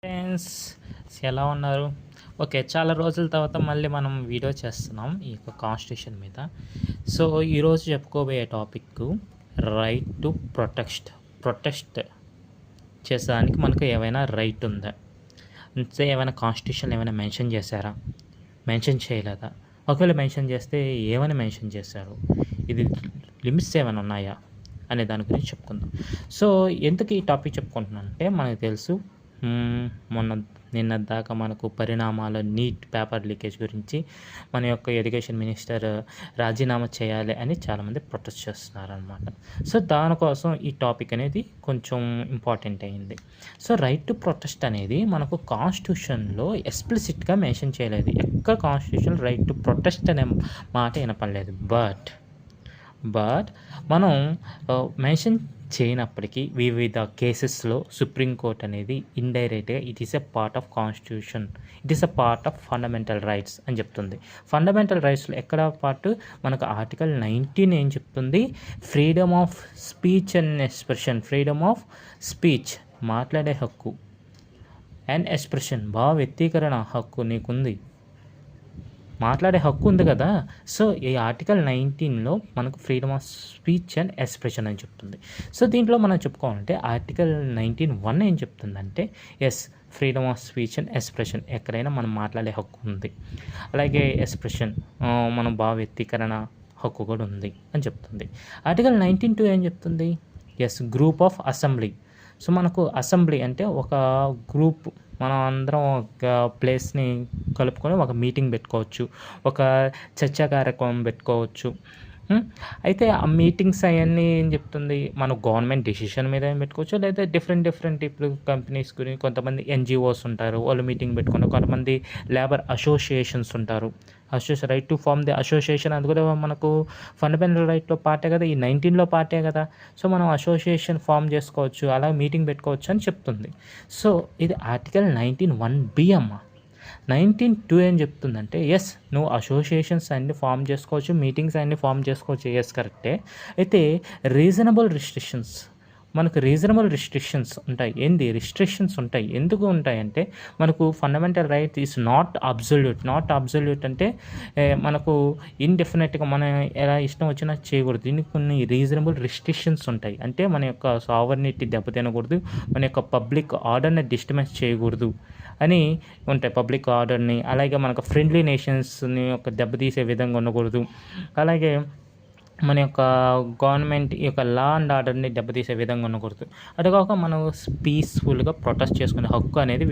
Friends, ఎలా ఉన్నారు? Okay, చాలా రోజుల తర్వాత మళ్ళీ మనం వీడియో చేస్తున్నాం ఈ యొక్క కాన్స్టిట్యూషన్ మీద. సో ఈరోజు చెప్పుకోబోయే టాపిక్ రైట్ టు ప్రొటెస్ట్ చేసేదానికి మనకు ఏమైనా రైట్ ఉందా, అంటే ఏమైనా కాన్స్టిట్యూషన్లో ఏమైనా మెన్షన్ చేశారా, మెన్షన్ చేయలేదా? ఒకవేళ మెన్షన్ చేస్తే ఏమని మెన్షన్ చేశారు, ఇది లిమిట్స్ ఏమైనా ఉన్నాయా అనే దాని గురించి చెప్పుకుందాం. సో ఎందుకు ఈ టాపిక్ చెప్పుకుంటున్నాను అంటే, మనకు తెలుసు నిన్న దాకా మనకు పరిణామాల నీట్ పేపర్ లీకేజ్ గురించి మన యొక్క ఎడ్యుకేషన్ మినిస్టర్ రాజీనామా చేయాలి అని చాలామంది ప్రొటెస్ట్ చేస్తున్నారనమాట. సో దానికోసం ఈ టాపిక్ అనేది కొంచెం ఇంపార్టెంట్ అయింది. సో రైట్ టు ప్రొటెస్ట్ అనేది మనకు కాన్స్టిట్యూషన్లో ఎక్స్ప్లిసిట్గా మెన్షన్ చేయలేదు. ఎక్కడ కాన్స్టిట్యూషన్ రైట్ టు ప్రొటెస్ట్ అనే మాట వినపడలేదు. బట్ మనం మెన్షన్ చేయనప్పటికీ వివిధ కేసెస్లో సుప్రీంకోర్టు అనేది ఇండైరెక్ట్గా it is a part of constitution, it is a part of fundamental rights అని చెప్తుంది. ఫండమెంటల్ రైట్స్లో ఎక్కడ పార్ట్ మనకు ఆర్టికల్ 19 ఏం చెప్తుంది? Freedom of speech and expression, freedom of speech మాట్లాడే హక్కు అండ్ ఎక్స్ప్రెషన్ భావ వ్యక్తీకరణ హక్కు నీకుంది, మాట్లాడే హక్కు ఉంది కదా. సో ఈ ఆర్టికల్ 19లో మనకు freedom of speech and expression అని చెప్తుంది. సో దీంట్లో మనం చెప్పుకోవాలంటే ఆర్టికల్ 19(1) ఏం చెప్తుందంటే, freedom of speech and expression ఎక్కడైనా మనం మాట్లాడే హక్కు ఉంది. అలాగే ఎక్స్ప్రెషన్ మనం భావ వ్యక్తీకరణ హక్కు కూడా ఉంది అని చెప్తుంది. ఆర్టికల్ 19(2) ఏం చెప్తుంది? Group of assembly. సో మనకు అసెంబ్లీ అంటే ఒక గ్రూప్, మనం అందరం ఒక ప్లేస్ని కలుపుకొని ఒక మీటింగ్ పెట్టుకోవచ్చు, ఒక చర్చా కార్యక్రమం పెట్టుకోవచ్చు. అయితే ఆ మీటింగ్స్ అవన్నీ ఏం చెప్తుంది? మన గవర్నమెంట్ డెసిషన్ మీద ఏం పెట్టుకోవచ్చు, లేదా డిఫరెంట్ ఇప్పుడు కంపెనీస్ గురించి కొంతమంది NGOs ఉంటారు, వాళ్ళు మీటింగ్ పెట్టుకుని, కొంతమంది లేబర్ అసోసియేషన్స్ ఉంటారు, right to form the association, అది కూడా మనకు ఫండమెంటల్ రైట్లో పార్టే కదా, ఈ 19లో పార్టే కదా. సో మనం అసోసియేషన్ ఫామ్ చేసుకోవచ్చు, అలా మీటింగ్ పెట్టుకోవచ్చు అని చెప్తుంది. సో ఇది ఆర్టికల్ 19(1)(b) అమ్మ. 19(2) ఏం చెప్తుందంటే, నువ్వు అసోసియేషన్స్ అన్ని ఫామ్ చేసుకోవచ్చు, మీటింగ్స్ అన్ని ఫామ్ చేసుకోవచ్చు, కరెక్టే. అయితే రీజనబుల్ రిస్ట్రిక్షన్స్, మనకు రీజనబుల్ రిస్ట్రిక్షన్స్ ఉంటాయి. రిస్ట్రిక్షన్స్ ఉంటాయి. ఎందుకు ఉంటాయంటే, మనకు fundamental right is not absolute అంటే మనకు ఇండెఫినెట్గా మనం ఎలా ఇష్టం వచ్చినా చేయకూడదు. దీనికి కొన్ని రీజనబుల్ రిస్ట్రిక్షన్స్ ఉంటాయి. అంటే మన యొక్క సావర్నిటీ దెబ్బతినకూడదు, మన యొక్క పబ్లిక్ ఆర్డర్ని డిస్టర్బెన్స్ చేయకూడదు అని ఉంటాయి, పబ్లిక్ ఆర్డర్ని. అలాగే మనకు ఫ్రెండ్లీ నేషన్స్ని యొక్క దెబ్బతీసే విధంగా ఉండకూడదు. అలాగే మన యొక్క గవర్నమెంట్ యొక్క లా అండ్ ఆర్డర్ని దెబ్బతీసే విధంగా ఉండకూడదు. అటుగాక మనం పీస్ఫుల్గా ప్రొటెస్ట్ చేసుకునే హక్కు అనేది